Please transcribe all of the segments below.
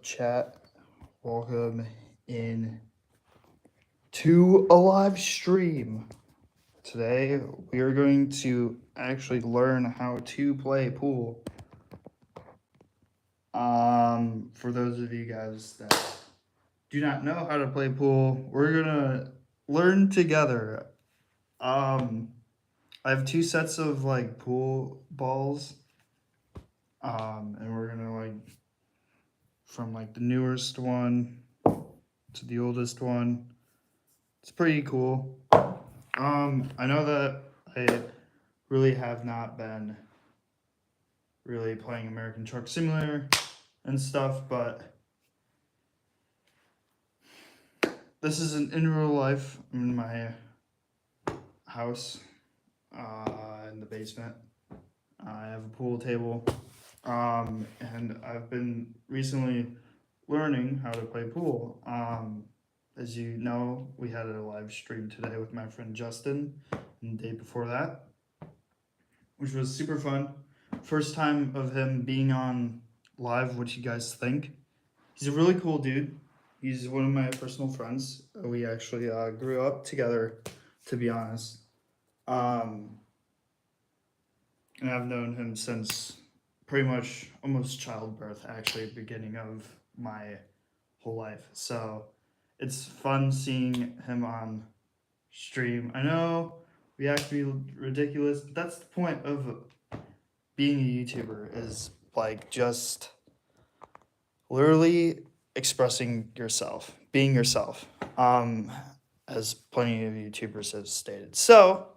chat? Welcome in to a live stream. Today we are going to actually learn how to play pool. For those of you guys that do not know how to play pool, we're gonna learn together. I have two sets of like pool balls. And we're gonna from like the newest one to the oldest one. It's pretty cool. I know that I really have not been really playing American Truck Simulator and stuff, but this is in real life. I'm in my house, in the basement. I have a pool table, and I've been recently learning how to play pool. As you know, we had a live stream today with my friend Justin, and the day before that, which was super fun. First time of him being on live. What you guys think? He's a really cool dude. He's one of my personal friends. We actually grew up together, to be honest. And I've known him since pretty much almost childbirth, actually, beginning of my whole life. So it's fun seeing him on stream. I know we act to be ridiculous, but that's the point of being a YouTuber, is like just literally expressing yourself, being yourself, as plenty of YouTubers have stated. So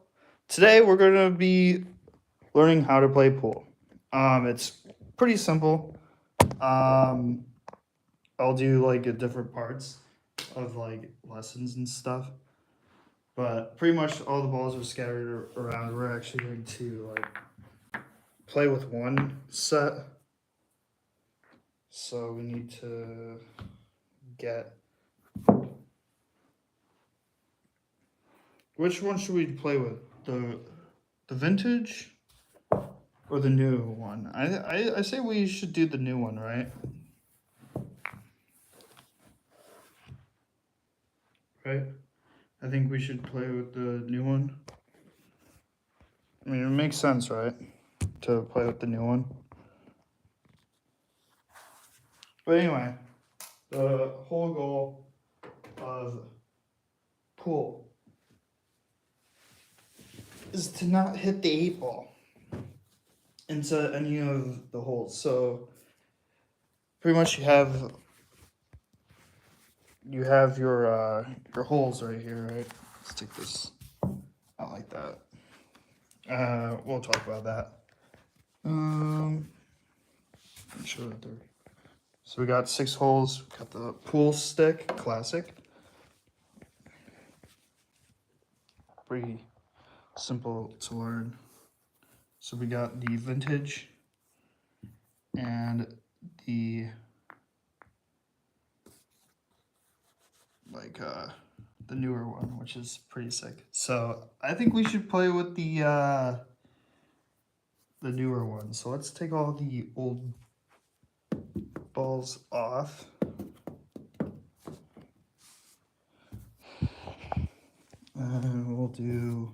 today we're going to be learning how to play pool. It's pretty simple. I'll do like different parts of like lessons and stuff, but pretty much all the balls are scattered around. We're actually going to like play with one set. So we need to get, which one should we play with? The vintage or the new one? I say we should do the new one, right? Right? I think we should play with the new one. I mean, it makes sense, right? To play with the new one. But anyway, the whole goal of pool is to not hit the 8 ball into any of the holes. So pretty much you have your holes right here, right? Let's take this out like that. We'll talk about that. I'm sure that there. So we got 6 holes. We got the pool stick, classic. Pretty simple to learn. So we got the vintage and the the newer one, which is pretty sick. So I think we should play with the newer one. So let's take all the old balls off. And we'll do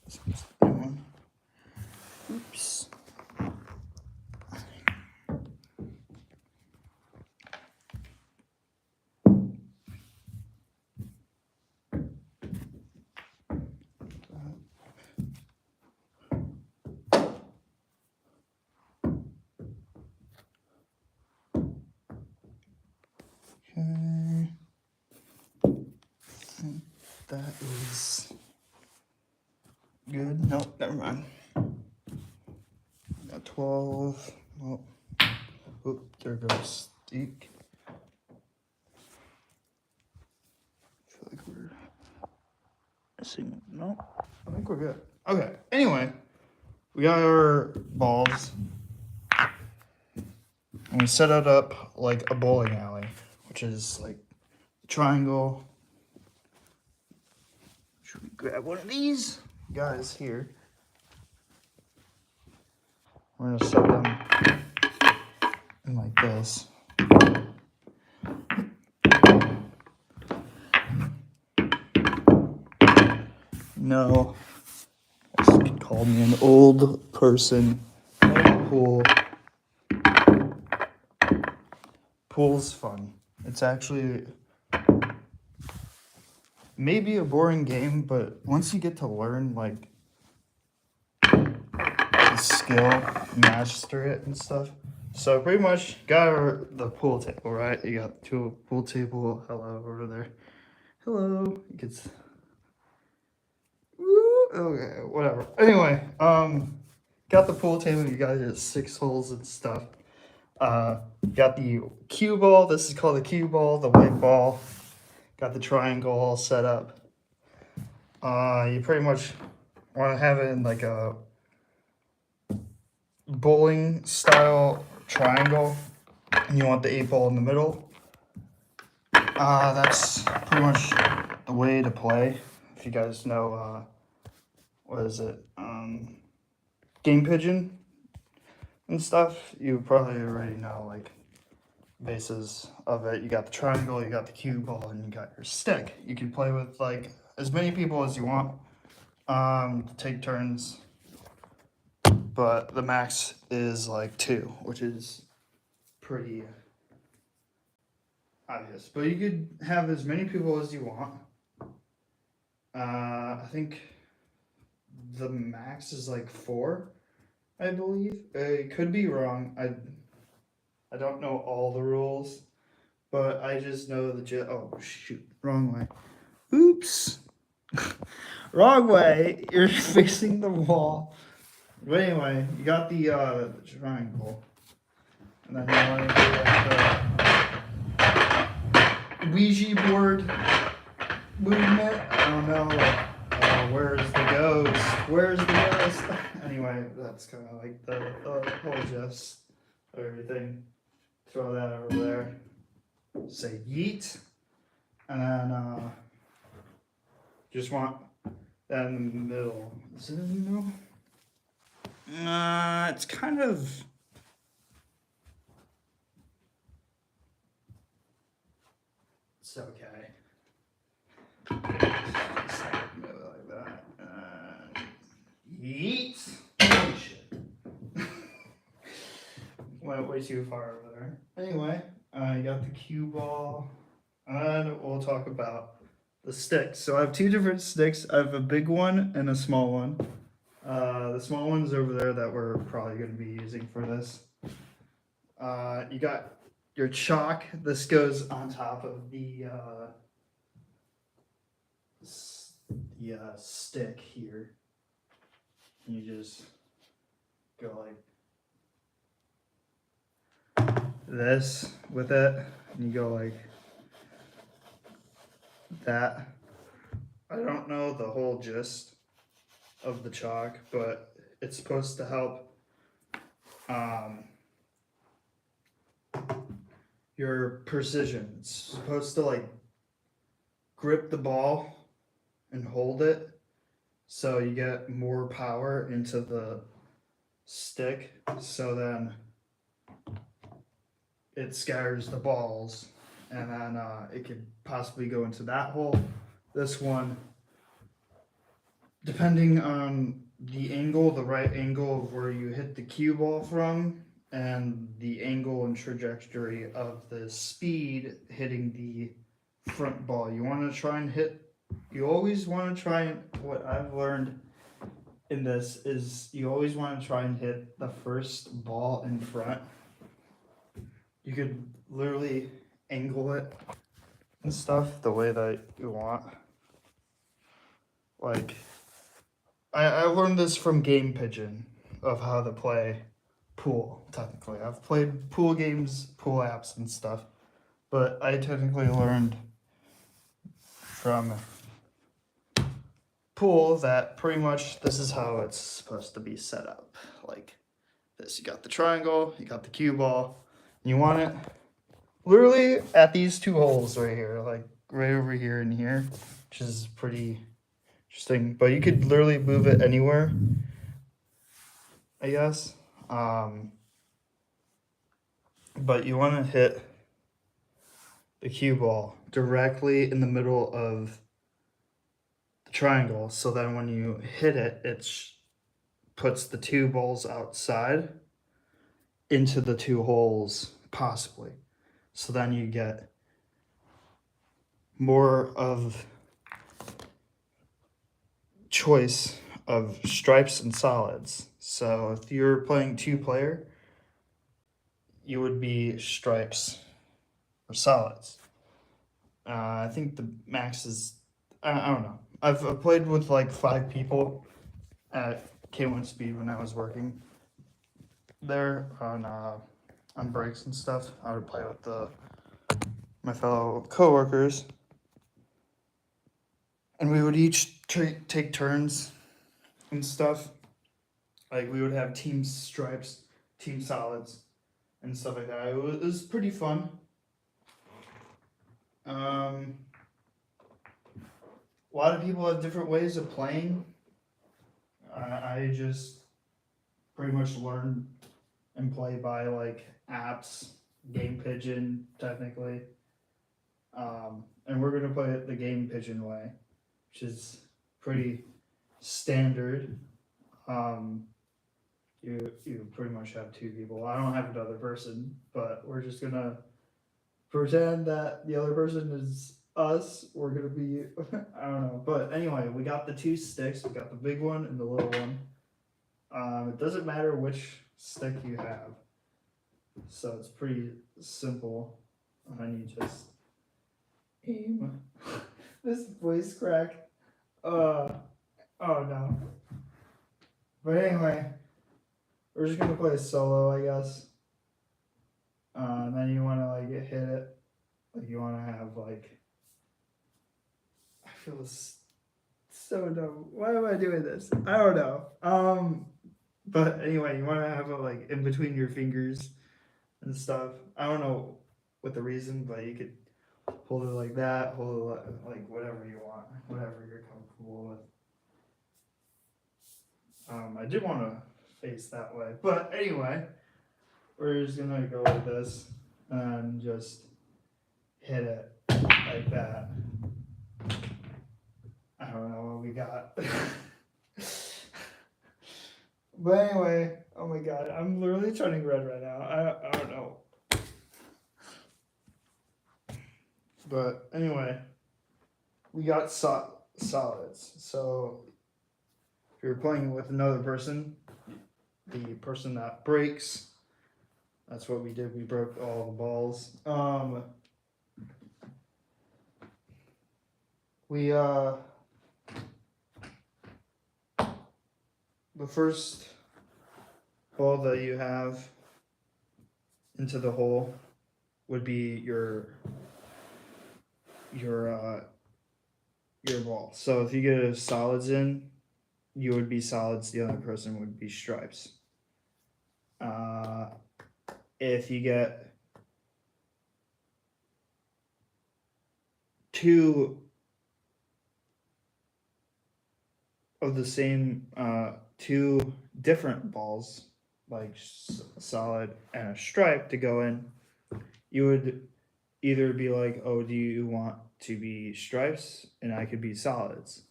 this new one. Oops. Okay. That is good. Nope, never mind. Got 12. Well, oop, there goes Steak. I feel like we're missing. No, I think we're good. Okay, anyway, we got our balls. And we set it up like a bowling alley, which is like triangle. Should we grab one of these guys here? We're gonna set them in like this. No, this could call me an old person. Pool. Pool's fun. It's actually maybe a boring game, but once you get to learn like the skill, master it and stuff. So pretty much got the pool table, right? You got the pool table. Hello over there. Hello. It gets. Woo, okay, whatever. Anyway, got the pool table. You got your 6 holes and stuff. Got the cue ball. This is called the cue ball. The white ball. Got the triangle all set up. You pretty much want to have it in like a bowling style triangle, and you want the 8 ball in the middle. That's pretty much the way to play. If you guys know, what is it? Game Pigeon and stuff, you probably already know like bases of it. You got the triangle, you got the cue ball, and you got your stick. You can play with like as many people as you want. Take turns, but the max is like 2, which is pretty obvious. But you could have as many people as you want. I think the max is like 4, I believe. I could be wrong. I don't know all the rules, but I just know the oh shoot, wrong way. Oops. Wrong way. You're facing the wall. But anyway, you got the triangle. And then you want to do like the Ouija board movement. I don't know, like, where's the ghost? Where's the ghost? Anyway, that's kind of like the whole gist of everything. Throw that over there. Say yeet. And then just want that in the middle. Is it in the middle? It's kind of. It's okay. Just like that. Yeet. Holy shit. Went way too far over there. Anyway, you got the cue ball. And we'll talk about the sticks. So I have 2 different sticks. I have a big one and a small one. The small one's over there that we're probably going to be using for this. You got your chalk. This goes on top of the stick here. You just go like this with it, and you go like that. I don't know the whole gist of the chalk, but it's supposed to help your precision. It's supposed to like grip the ball and hold it so you get more power into the stick, so then it scatters the balls, and then it could possibly go into that hole. This one, depending on the angle, the right angle of where you hit the cue ball from, and the angle and trajectory of the speed hitting the front ball. You want to try and hit, you always want to try and, what I've learned in this is you always want to try and hit the first ball in front. You could literally angle it and stuff the way that you want. Like, I learned this from Game Pigeon of how to play pool, technically. I've played pool games, pool apps and stuff, but I technically learned from pool that pretty much this is how it's supposed to be set up. Like this, you got the triangle, you got the cue ball, and you want it literally at these 2 holes right here. Like right over here and here, which is pretty interesting. But you could literally move it anywhere, I guess. But you want to hit the cue ball directly in the middle of the triangle, so then when you hit it, it puts the two balls outside into the two holes, possibly. So then you get more of choice of stripes and solids. So if you're playing 2-player, you would be stripes or solids. I think the max is, I don't know. I've played with like 5 people at K1 Speed when I was working there on breaks and stuff. I would play with my fellow coworkers, and we would each take turns and stuff. Like we would have team stripes, team solids, and stuff like that. It was pretty fun. A lot of people have different ways of playing. I just pretty much learn and play by like apps, Game Pigeon technically. And we're gonna play it the Game Pigeon way, which is pretty standard. You pretty much have 2 people. I don't have another person, but we're just gonna pretend that the other person is us. We're gonna be I don't know. But anyway, we got the 2 sticks. We got the big one and the little one. It doesn't matter which stick you have. So it's pretty simple. And you just aim. This voice crack. Oh no. But anyway, we're just gonna play a solo, I guess. And then you wanna like hit it. Like you wanna have like, I feel so dumb. Why am I doing this? I don't know. But anyway, you wanna have it like in between your fingers and stuff. I don't know what the reason, but you could hold it like that, hold it like whatever you want, whatever you're comfortable with. I did want to face that way, but anyway, we're just gonna go with this and just hit it like that. I don't know what we got. But anyway, oh my god, I'm literally turning red right now. I don't know. But anyway, we got solids. So if you're playing with another person, the person that breaks, that's what we did. We broke all the balls. The first ball that you have into the hole would be your ball. So if you get a solids in, you would be solids. The other person would be stripes. If you get 2 of the same 2 different balls, like solid and a stripe, to go in, you would either be like, oh, do you want to be stripes? And I could be solids.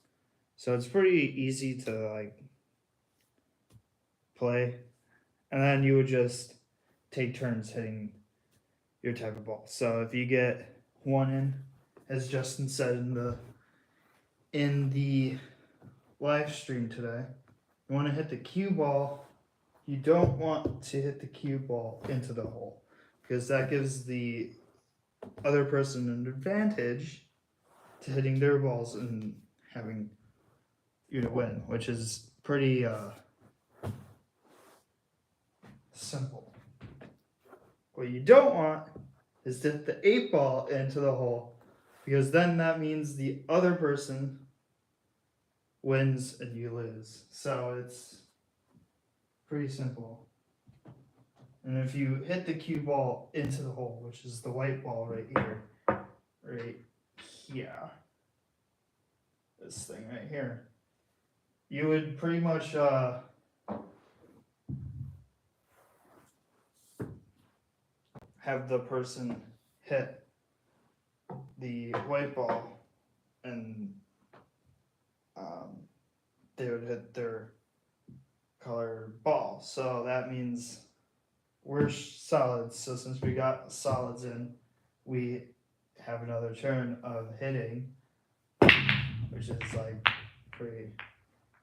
So it's pretty easy to like play. And then you would just take turns hitting your type of ball. So if you get 1 in, as Justin said in the live stream today, you want to hit the cue ball. You don't want to hit the cue ball into the hole, because that gives the other person an advantage to hitting their balls and having you to win, which is pretty simple. What you don't want is to hit the 8 ball into the hole, because then that means the other person wins and you lose. So it's pretty simple. And if you hit the cue ball into the hole, which is the white ball right here, right here. This thing right here. You would pretty much have the person hit the white ball, and they would hit their colored ball. So that means we're solids. So since we got solids in, we have another turn of hitting, which is like pretty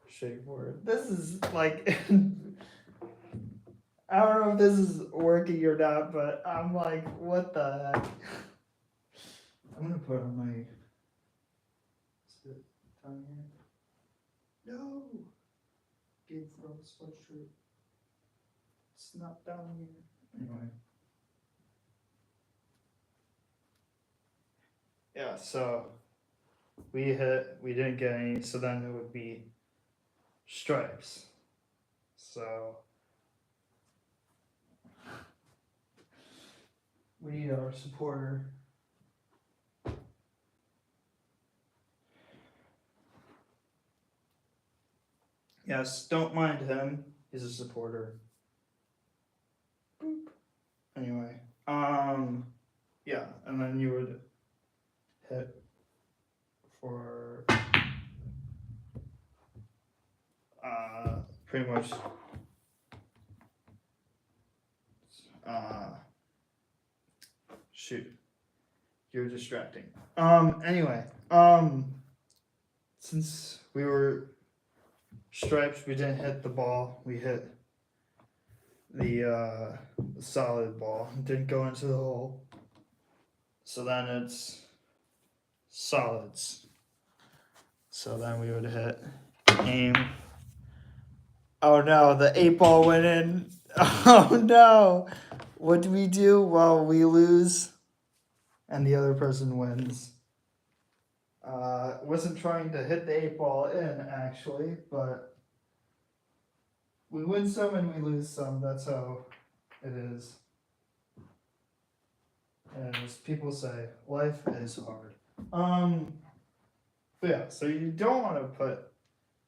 straightforward. This is like I don't know if this is working or not, but I'm like, what the heck? I'm gonna put on my down here. No, Game Thrones sweatshirt. It's not down here. Anyway. Yeah, so we didn't get any, so then it would be stripes. So we need our supporter. Yes, don't mind him. He's a supporter. Boop. Anyway, yeah, and then you would hit for pretty much shoot, you're distracting. Anyway, since we were stripes, we didn't hit the ball, we hit the solid ball. It didn't go into the hole, so then it's solids. So then we would hit aim. Oh no, the 8 ball went in. Oh no, what do we do? Well, we lose and the other person wins. Wasn't trying to hit the 8 ball in actually, but we win some and we lose some. That's how it is. And as people say, life is hard. But yeah, so you don't want to put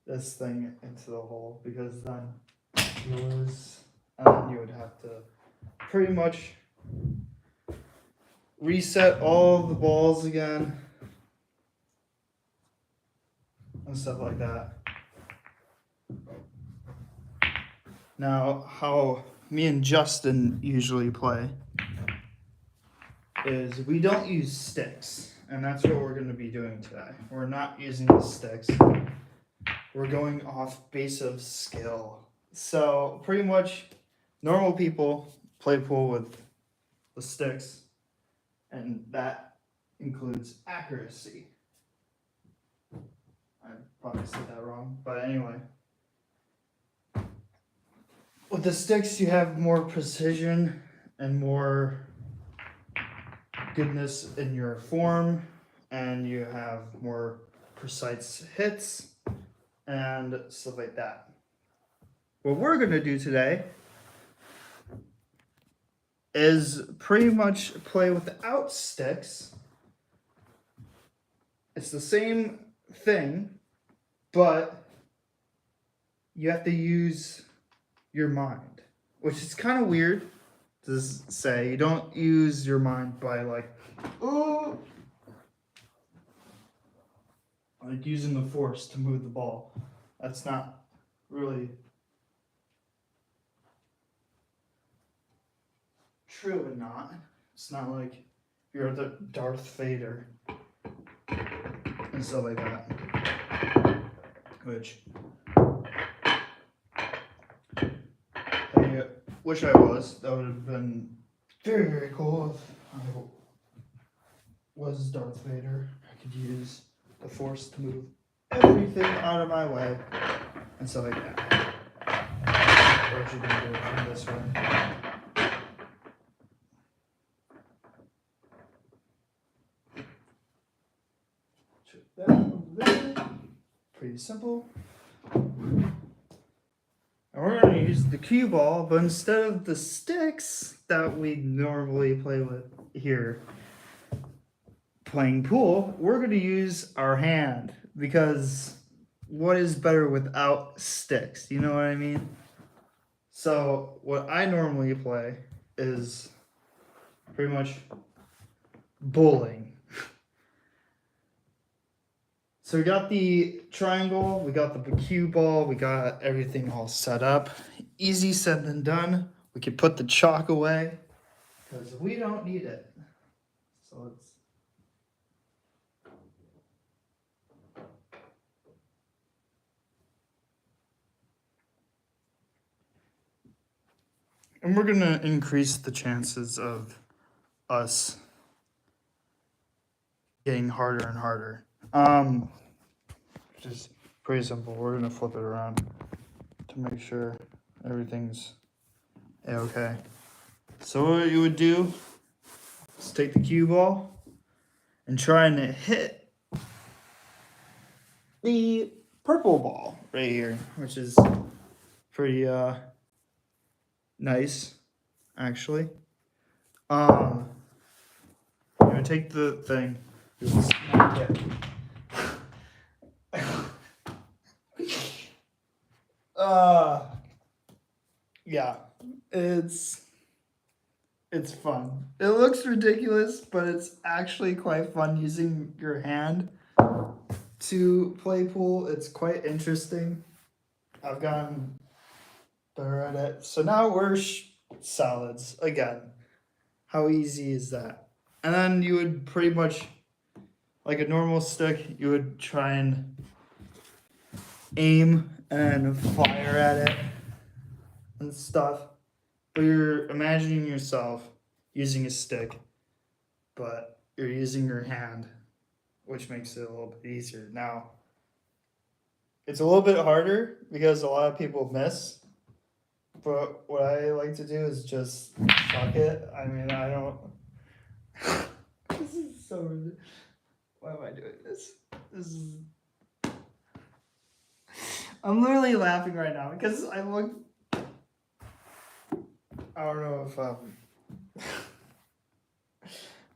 this thing into the hole because then you lose, and then you would have to pretty much reset all the balls again and stuff like that. Now, how me and Justin usually play is we don't use sticks, and that's what we're going to be doing today. We're not using the sticks. We're going off base of skill. So pretty much normal people play pool with the sticks, and that includes accuracy. I probably said that wrong, but anyway. With the sticks, you have more precision and more goodness in your form, and you have more precise hits and stuff like that. What we're going to do today is pretty much play without sticks. It's the same thing, but you have to use your mind, which is kind of weird to say. You don't use your mind by like using the force to move the ball. That's not really true and not. It's not like you're the Darth Vader and stuff like that. Which I wish I was. That would have been very, very cool if I was Darth Vader. I could use the force to move everything out of my way and stuff like that. What you gonna do from this one? Pretty simple. And we're going to use the cue ball, but instead of the sticks that we normally play with here, playing pool, we're going to use our hand because what is better without sticks? You know what I mean? So, what I normally play is pretty much bowling. So, we got the triangle, we got the cue ball, we got everything all set up. Easy said than done. We can put the chalk away because we don't need it. So, let's. And we're going to increase the chances of us getting harder and harder. Just pretty simple. We're going to flip it around to make sure everything's okay. So what you would do is take the cue ball and try and hit the purple ball right here, which is pretty nice, actually. You would take the thing, you would smack it. Yeah, it's fun. It looks ridiculous, but it's actually quite fun using your hand to play pool. It's quite interesting. I've gotten better at it. So now we're solids again. How easy is that? And then you would pretty much, like a normal stick, you would try and aim and fire at it and stuff. But you're imagining yourself using a stick, but you're using your hand, which makes it a little bit easier. Now, it's a little bit harder because a lot of people miss. But what I like to do is just chuck it. I mean, I don't. This is so. Why am I doing this? This is. I'm literally laughing right now because I look. I don't know if I'm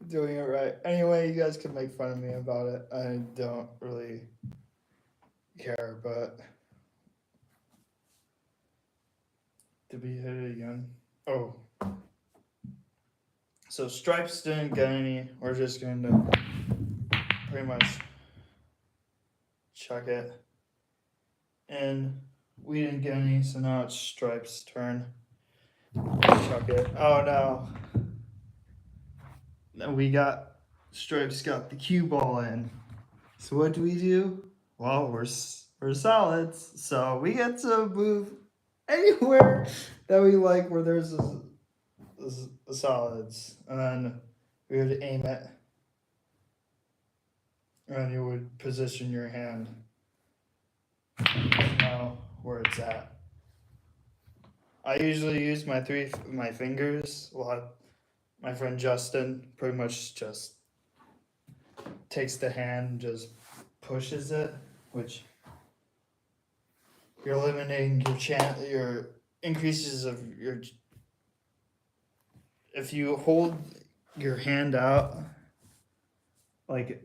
doing it right. Anyway, you guys can make fun of me about it. I don't really care, but. Did we hit it again? Oh. So stripes didn't get any. We're just going to pretty much chuck it. And we didn't get any, so now it's stripes' turn. Chuck it. Oh no. Then we got stripes got the cue ball in. So what do? Well, we're solids, so we get to move anywhere that we like where there's the solids, and then we would aim it, and then you would position your hand. Know where it's at. I usually use my fingers. A lot. My friend Justin pretty much just takes the hand and just pushes it, which you're limiting your increases of your. If you hold your hand out like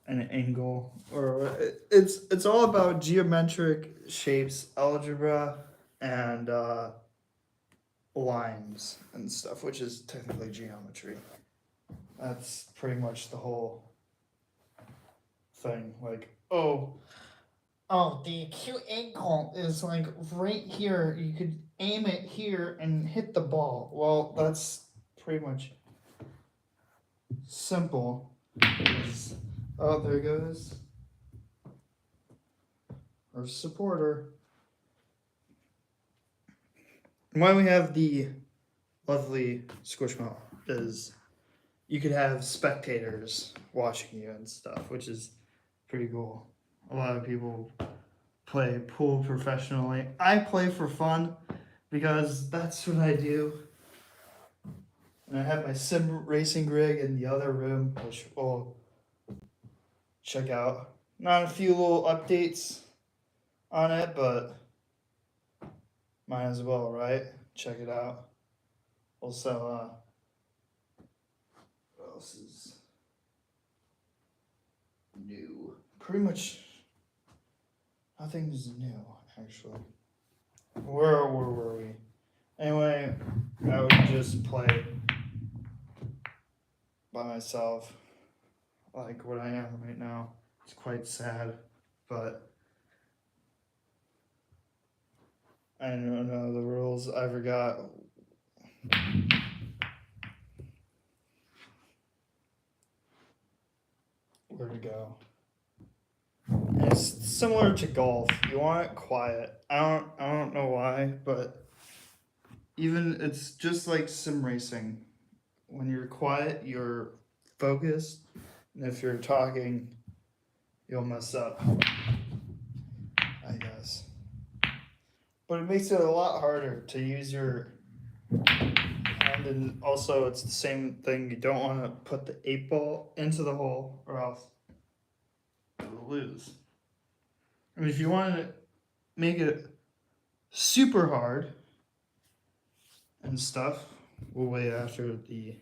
an angle, or it's all about geometric shapes, algebra, and lines and stuff, which is technically geometry. That's pretty much the whole thing. Like, the acute angle is like right here. You could aim it here and hit the ball. Well, that's pretty much simple. Oh, there goes our supporter. And why we have the lovely Squishmallow is you could have spectators watching you and stuff, which is pretty cool. A lot of people play pool professionally. I play for fun because that's what I do. And I have my sim racing rig in the other room, which we'll check out. Not a few little updates on it, but might as well, right? Check it out. Also, what else is? new. Pretty much nothing is new, actually. Where were we? Anyway, I would just play by myself, like what I am right now. It's quite sad, but I don't know the rules. I forgot. Where to go. And it's similar to golf. You want it quiet. I don't know why, but even it's just like sim racing. When you're quiet, you're focused, and if you're talking, you'll mess up, I guess. But it makes it a lot harder to use your hand, and also it's the same thing. You don't want to put the 8-ball into the hole, or else you'll lose. I mean, if you want to make it super hard and stuff, we'll wait after the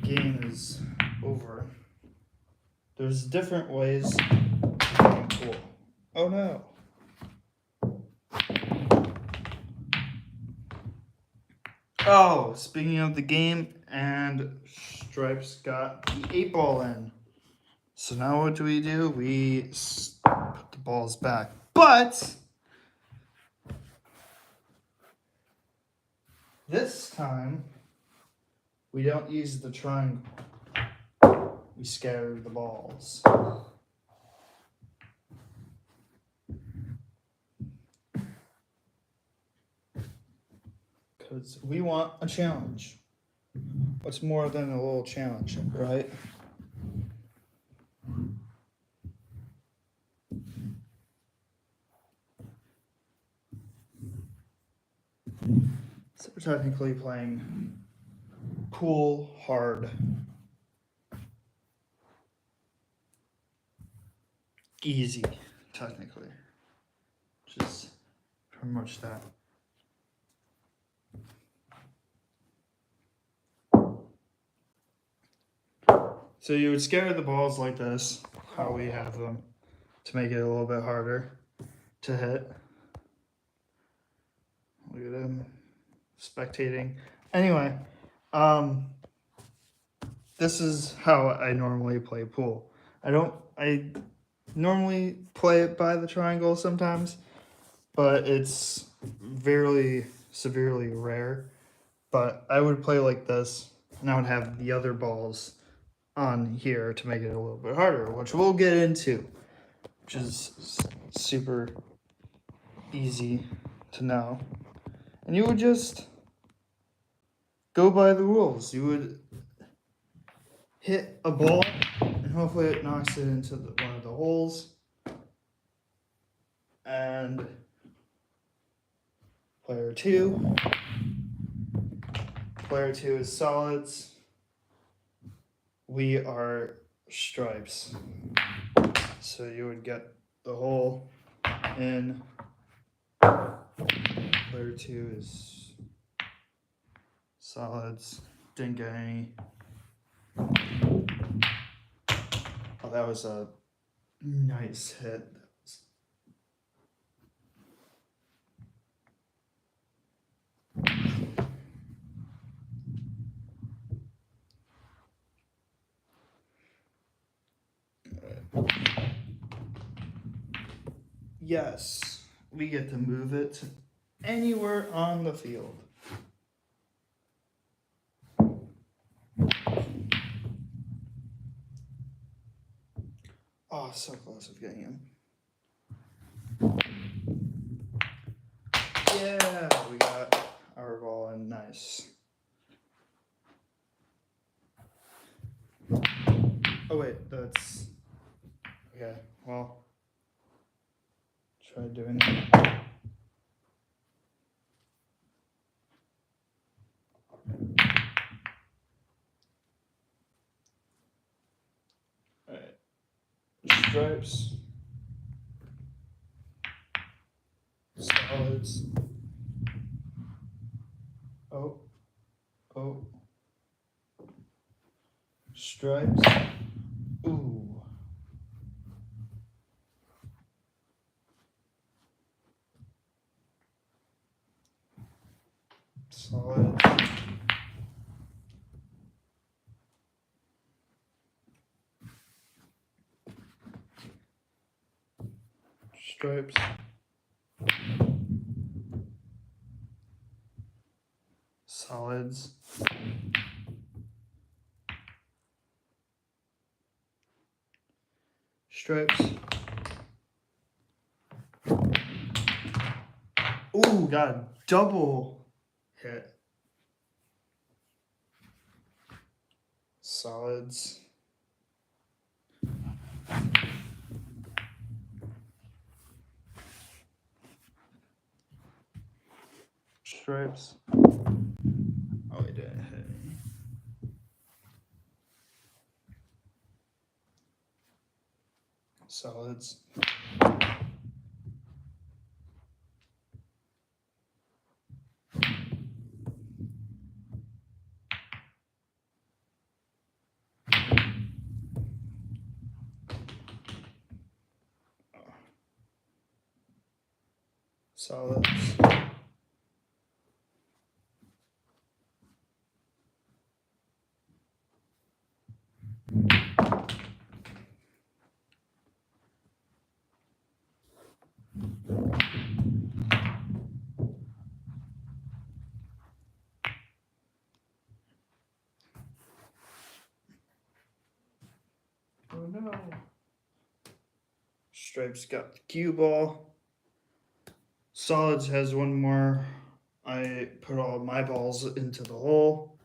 game is over. There's different ways to play pool. Oh no. Oh, speaking of the game, and Stripes got the 8-ball in. So now what do? We put the balls back. But this time, we don't use the triangle. We scatter the balls. Because we want a challenge. What's more than a little challenge, right? So we're technically playing pool hard. Easy, technically. Just pretty much that. So you would scatter the balls like this, how we have them, to make it a little bit harder to hit. Look at him spectating. Anyway, this is how I normally play pool. I normally play it by the triangle sometimes, but it's very severely rare. But I would play like this, and I would have the other balls on here to make it a little bit harder, which we'll get into, which is super easy to know. And you would just go by the rules. You would hit a ball, and hopefully it knocks it into one of the holes. And player two is solids. We are stripes. So you would get the hole in. Player two is solids. Didn't get any. Oh, that was a nice hit. Yes, we get to move it anywhere on the field. Oh, so close of getting him. Yeah, we got our ball in. Nice. Oh wait, that's okay. Well, try doing that. All right, stripes, solids. Oh, stripes. Solid. Stripes. Solids. Stripes. Ooh, got a double hit. Solids. Stripes. Oh, he didn't hit me. Solids. Solids. Oh no. Stripes got the cue ball. Solids has one more. I put all my balls into the hole.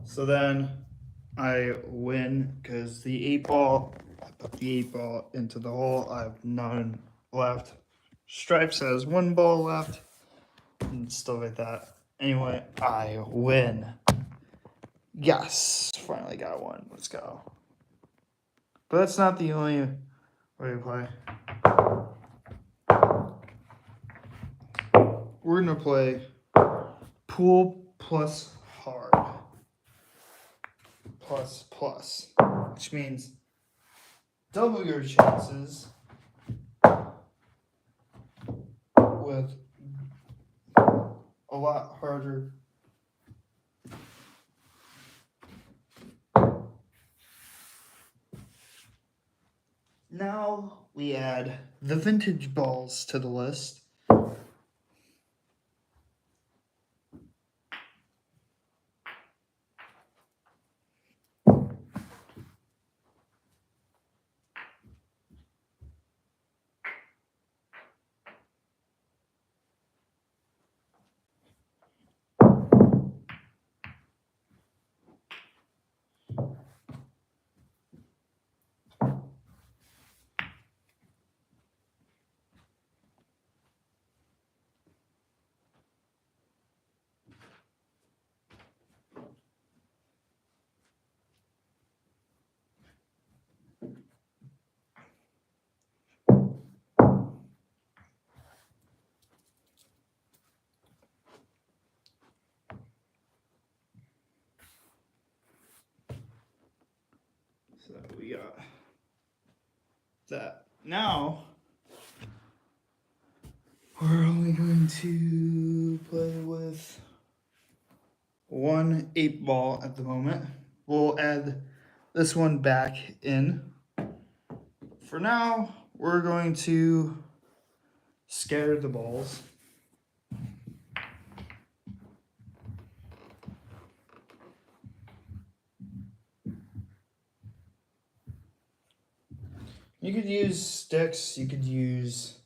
So then I win because the 8-ball, I put the 8-ball into the hole. I have none left. Stripes has 1 ball left and stuff like that. Anyway, I win. Yes, finally got one. Let's go. But that's not the only way to play. We're gonna play pool plus hard. Plus, which means double your chances with a lot harder. Now we add the vintage balls to the list. So we got that. Now we're only going to play with 1 8-ball at the moment. We'll add this one back in. For now, we're going to scatter the balls. You could use sticks, you could use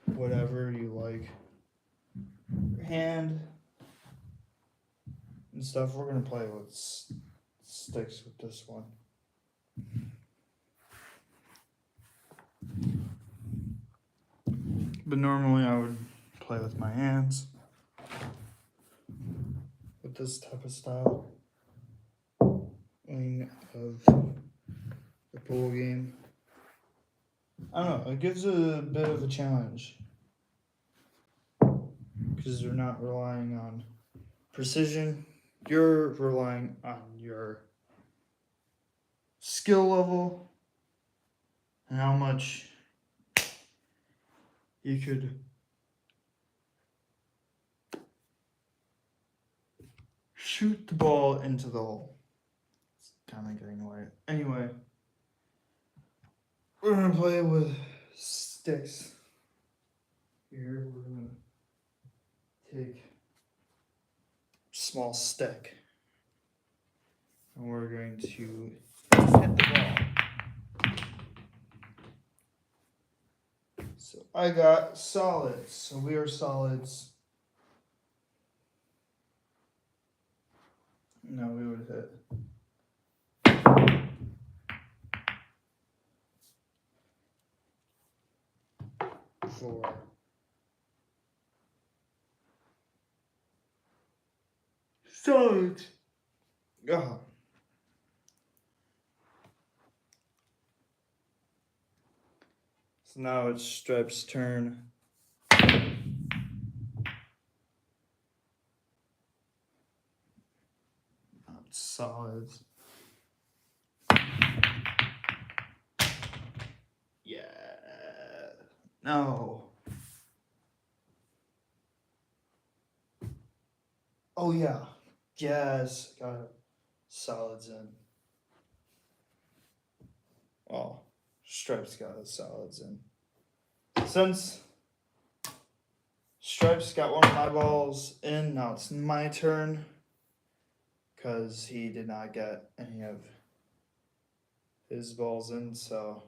whatever you like. Your hand and stuff. We're gonna play with sticks with this one. But normally I would play with my hands with this type of style of the pool game. I don't know, it gives a bit of a challenge because you're not relying on precision, you're relying on your skill level and how much you could shoot the ball into the hole. It's kind of getting away. Anyway, we're gonna play with sticks. Here, we're gonna take a small stick, and we're going to hit the ball. So I got solids. So we are solids. No, we would hit. Four. Solids. Oh. So now it's Stripe's turn. Solids. Yeah. No. Oh yeah. Yes. Got it. Solids in. Oh, Stripes got his solids in. Since Stripes got one of my balls in, now it's my turn. Because he did not get any of his balls in, so.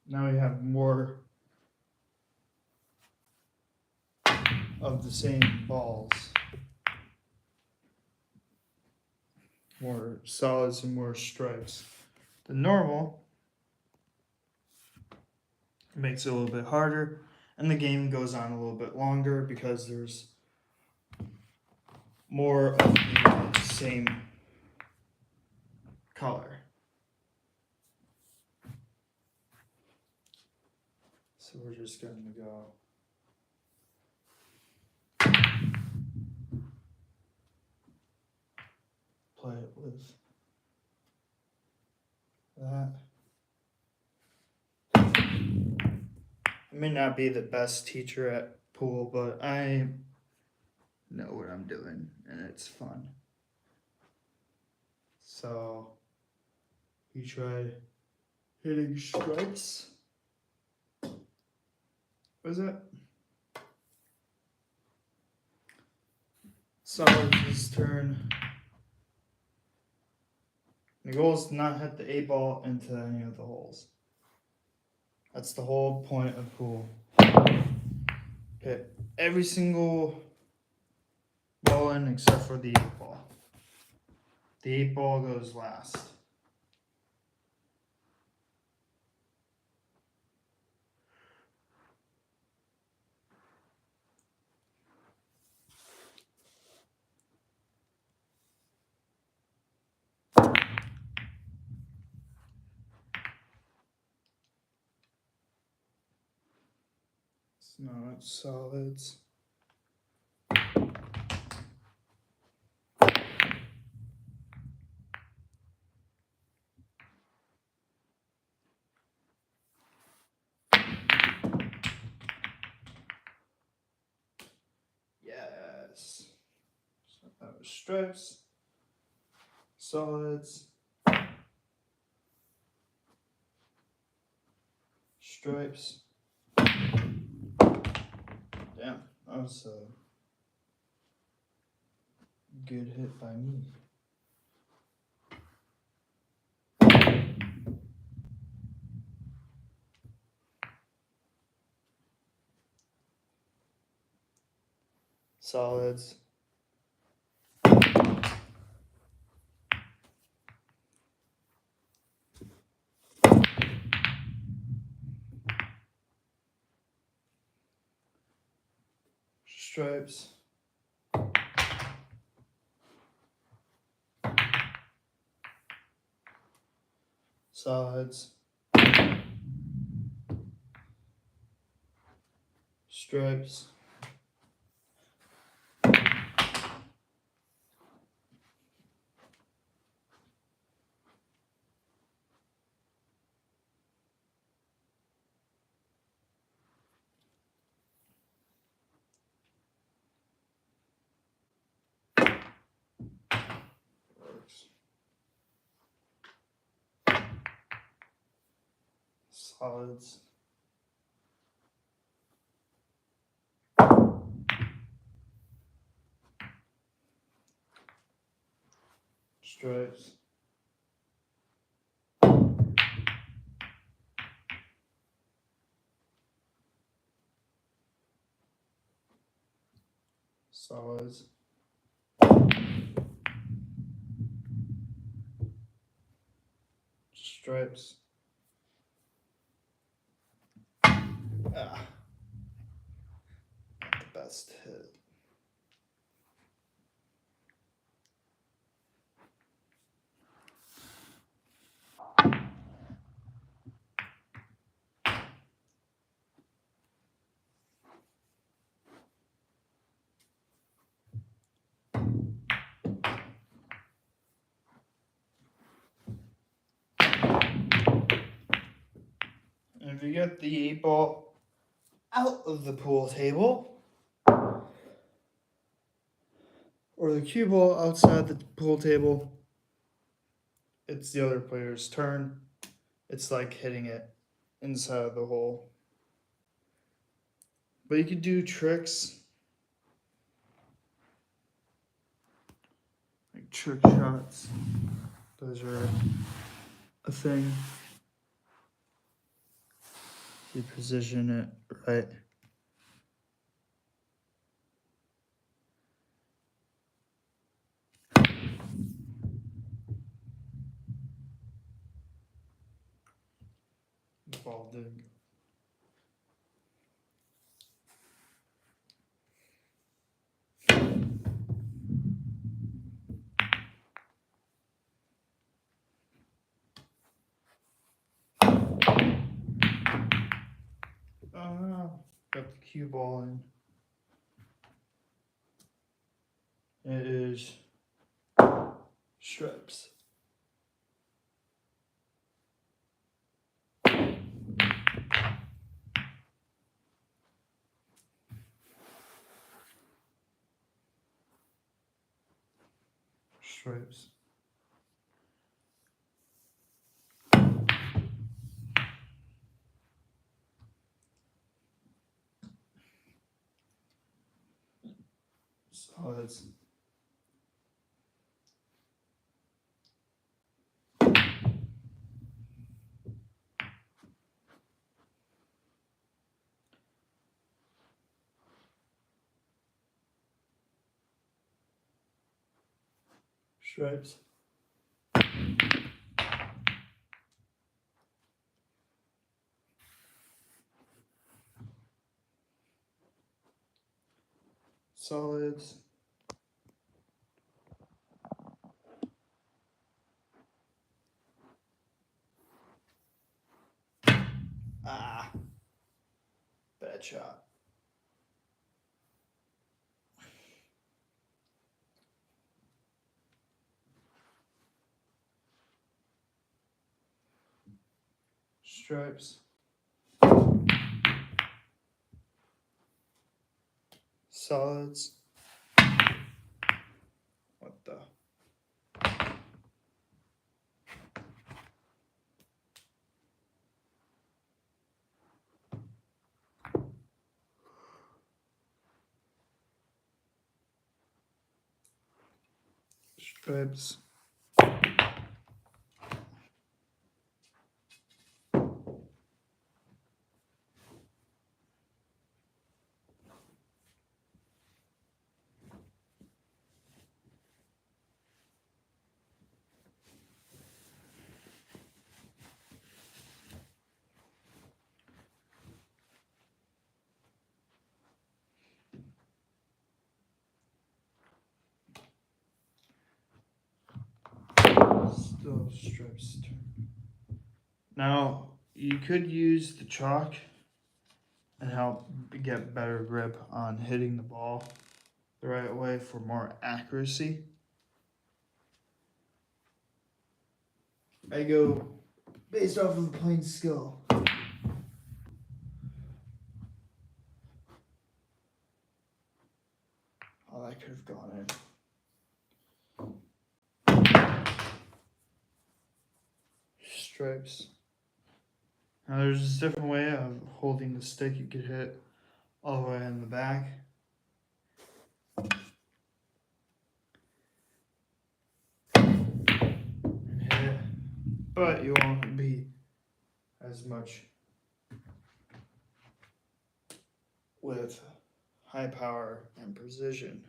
Now we have more of the same balls. More solids and more stripes. The normal makes it a little bit harder, and the game goes on a little bit longer because there's more of the same color. So we're just going to go. Play it with that. I may not be the best teacher at pool, but I know what I'm doing, and it's fun. So, you try hitting stripes. What is it? Solids' turn. The goal is to not hit the 8-ball into any of the holes. That's the whole point of pool. Hit every single ball in except for the 8-ball. The 8-ball goes last. It's not solids. Yes. So that was stripes, solids, stripes. Damn, that was a good hit by me. Solids. Stripes. Solids. Stripes. solids, stripes, solids, stripes. Ah, not the best hit. And if you get the 8-ball out of the pool table, or the cue ball outside the pool table, it's the other player's turn. It's like hitting it inside the hole. But you could do tricks, like trick shots. Those are a thing. You position it right. The ball didn't go. Got the cue ball in. It is stripes. Stripes. Solids. Stripes. Solids. Ah, bad shot. Stripes. Solids. What the? Stripes. Still stripes. Now, you could use the chalk and help get better grip on hitting the ball the right way for more accuracy. I go based off of the playing skill. Oh, that could have gone in. Stripes. Now there's a different way of holding the stick. You could hit all the way in the back. And hit it. But you won't be as much with high power and precision.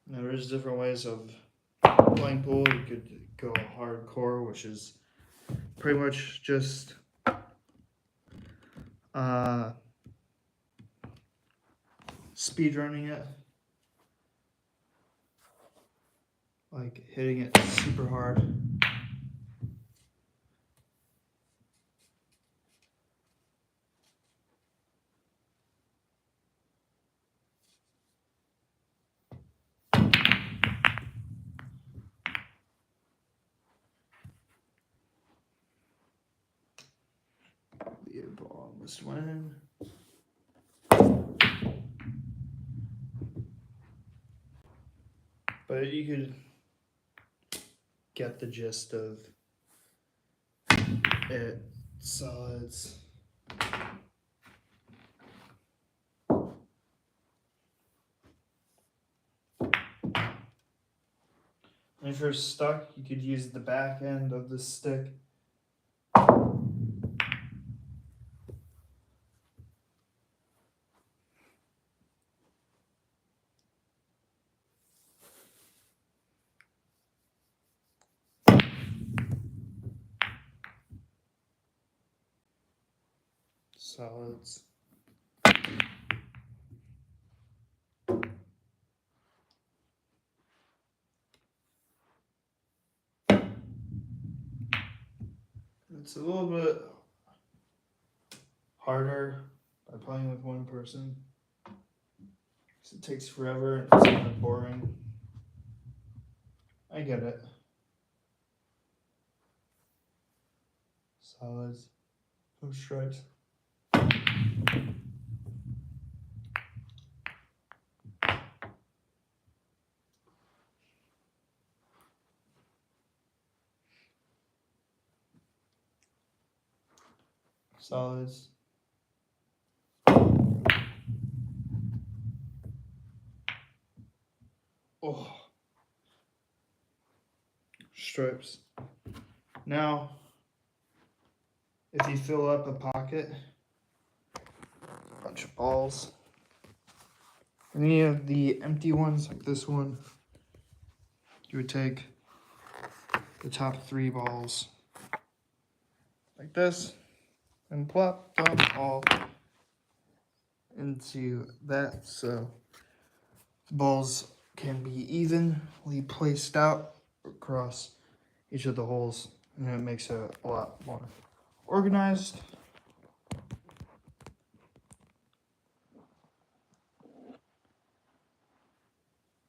Now there's different ways of playing pool. You could go hardcore, which is pretty much just speed running it, like hitting it super hard. The ball almost went in. But you could get the gist of it. Solids. And if you're stuck, you could use the back end of the stick. Solids. It's a little bit harder by playing with one person. It takes forever and it's kind of boring. I get it. Solids. No stripes. Solids. Oh. Stripes. Now, if you fill up a pocket, a bunch of balls, any of the empty ones like this one, you would take the top 3 balls like this and plop them all into that so the balls can be evenly placed out across each of the holes, and it makes it a lot more organized.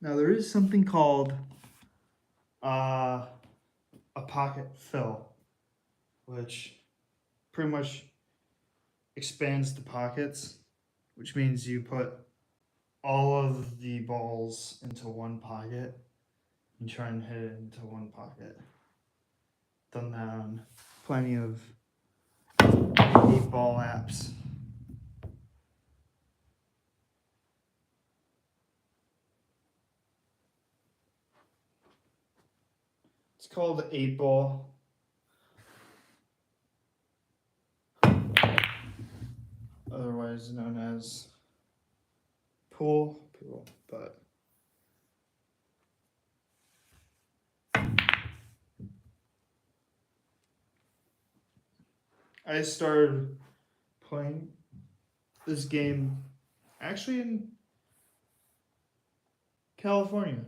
Now there is something called a pocket fill, which pretty much expands the pockets, which means you put all of the balls into one pocket and try and hit it into one pocket. Done that on plenty of 8-ball apps. It's called 8-ball. Otherwise known as pool, but I started playing this game actually in California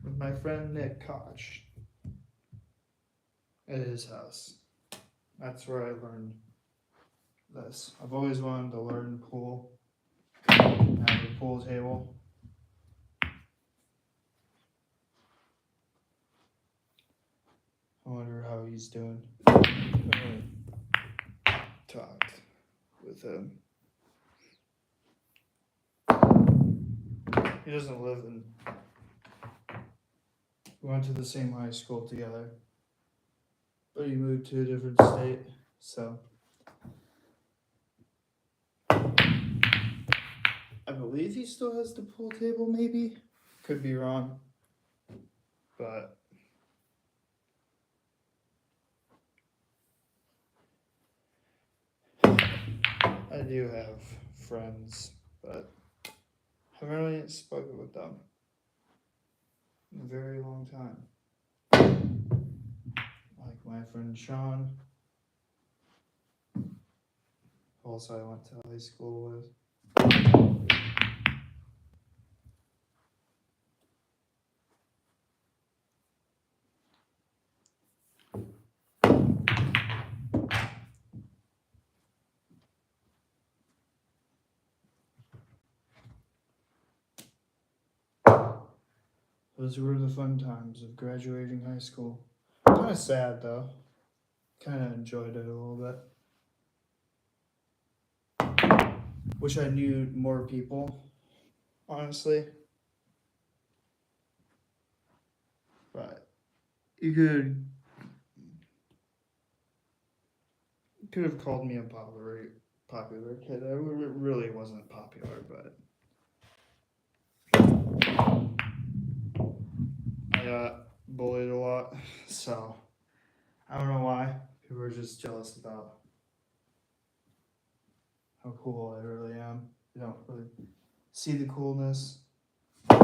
with my friend Nick Koch at his house. That's where I learned this. I've always wanted to learn pool, have a pool table. I wonder how he's doing. I talked with him. He doesn't live in. We went to the same high school together, but he moved to a different state. So I believe he still has the pool table. Maybe, could be wrong, but I do have friends, but haven't really spoken with them in a very long time. Like my friend Sean, who also I went to high school with. Those were the fun times of graduating high school. Kind of sad though. Kind of enjoyed it a little bit. Wish I knew more people, honestly. But you could have called me a popular kid. I really wasn't popular, but I got bullied a lot, so I don't know why. People were just jealous about how cool I really am. They don't really see the coolness. But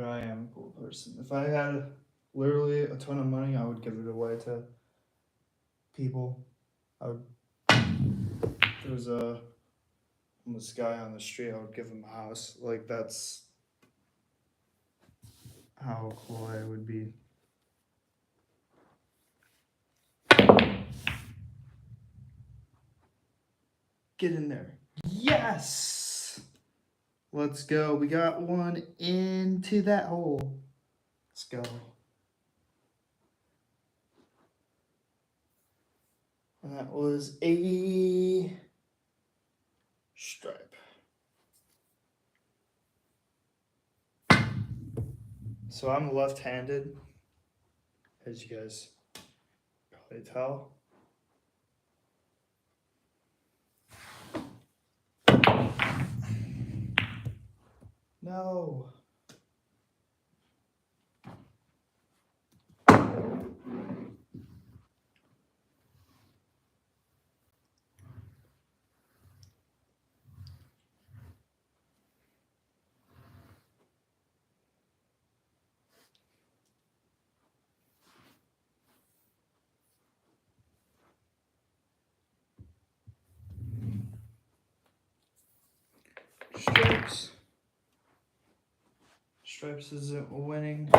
I am a cool person. If I had literally a ton of money, I would give it away to people. I would. If there was a homeless guy on the street, I would give him a house. Like that's how cool I would be. Get in there. Yes! Let's go. We got one into that hole. Let's go. And that was a stripe. So I'm left-handed, as you guys probably tell. No. Stripes. Stripes isn't winning.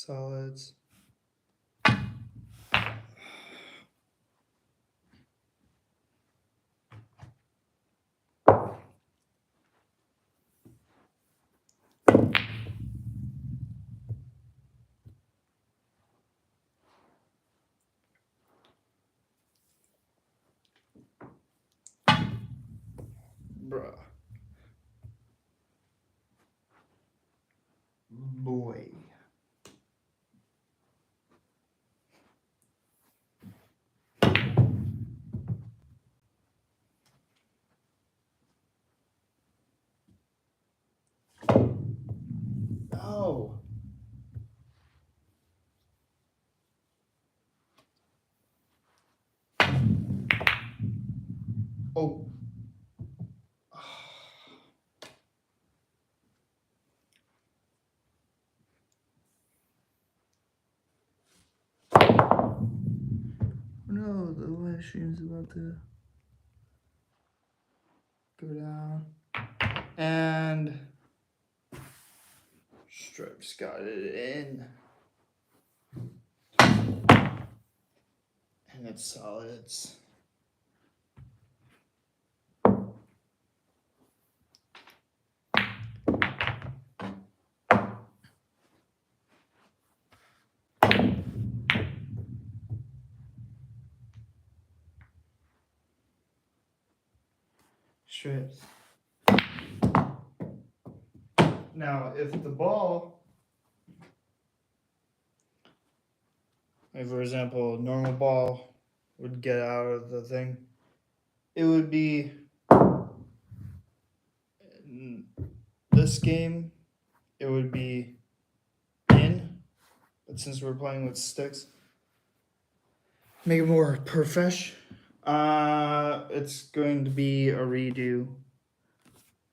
Solids. Bruh. Boy. no, the live stream's about to go down. And Stripes got it in. And it's solids. Strips. Now, if the ball, like for example, a normal ball would get out of the thing, it would be in this game, it would be in, but since we're playing with sticks, make it more profesh. It's going to be a redo.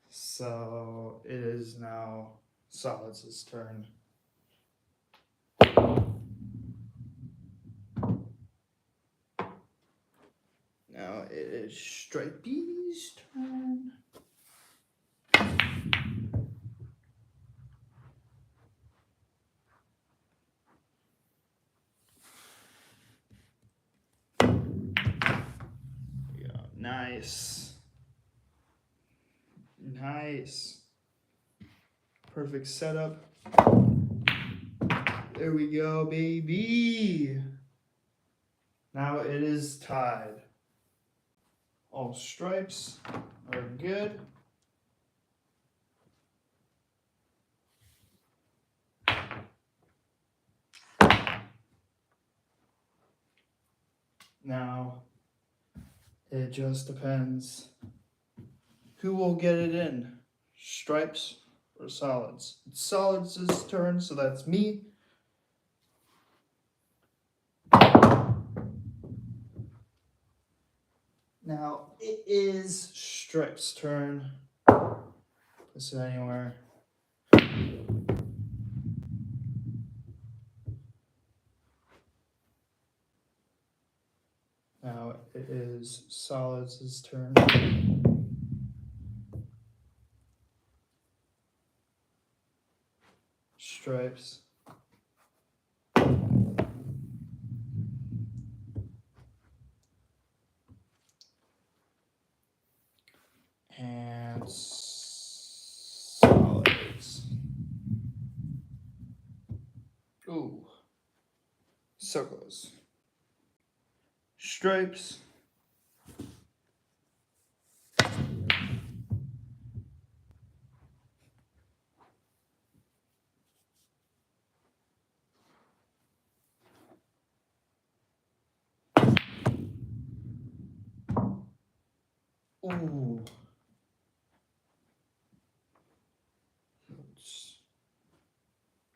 So it is now Solids' turn. Now it is Stripey's turn. Yeah, nice. Nice. Perfect setup. There we go, baby. Now it is tied. All stripes are good. Now it just depends who will get it in, stripes or solids. It's solids' turn, so that's me. Now it is Stripes' turn. Place it anywhere. Now it is Solids' turn. Stripes. And solids. Ooh. So close. Stripes. Ooh.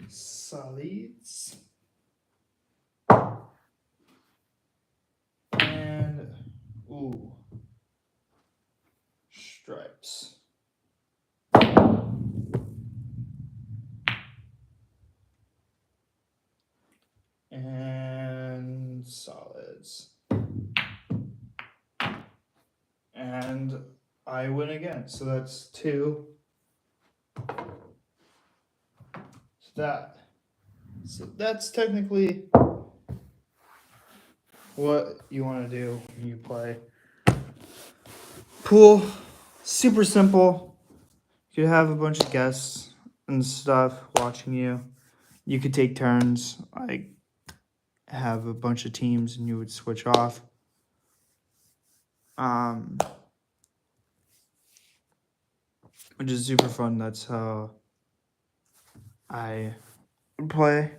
Solids. And ooh. Stripes. And solids. And I win again. So that's 2. So that's technically what you want to do when you play pool. Super simple. You could have a bunch of guests and stuff watching you. You could take turns, like have a bunch of teams and you would switch off. Which is super fun. That's how I play.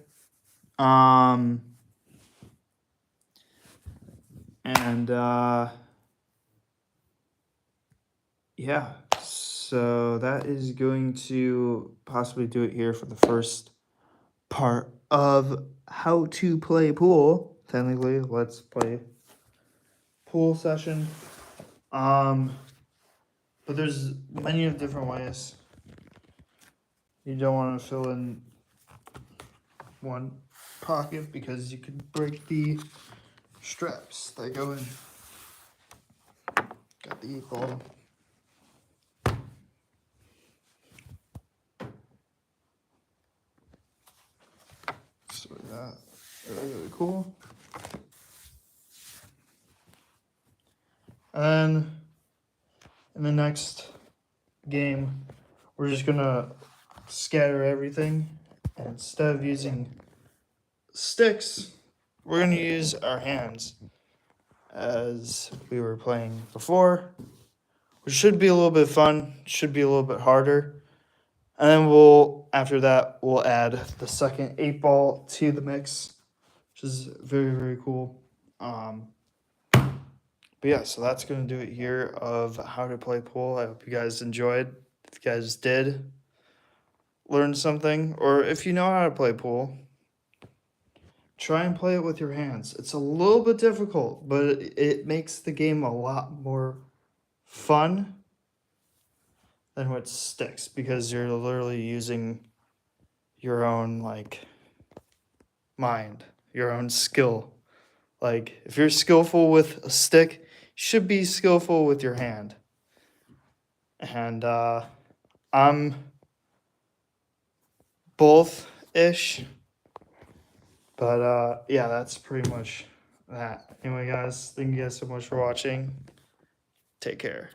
Yeah, so that is going to possibly do it here for the first part of how to play pool. Technically, let's play pool session. But there's many different ways. You don't want to fill in one pocket because you could break the straps that go in. Got the 8-ball. So that really cool. And then in the next game, we're just gonna scatter everything. And instead of using sticks, we're gonna use our hands as we were playing before, which should be a little bit fun, should be a little bit harder. And then after that, we'll add the second 8-ball to the mix, which is very, very cool. But yeah, so that's going to do it here of how to play pool. I hope you guys enjoyed. If you guys did learn something, or if you know how to play pool, try and play it with your hands. It's a little bit difficult, but it makes the game a lot more fun than with sticks, because you're literally using your own mind, your own skill. Like if you're skillful with a stick, you should be skillful with your hand. And I'm both-ish. But yeah, that's pretty much that. Anyway, guys, thank you guys so much for watching. Take care.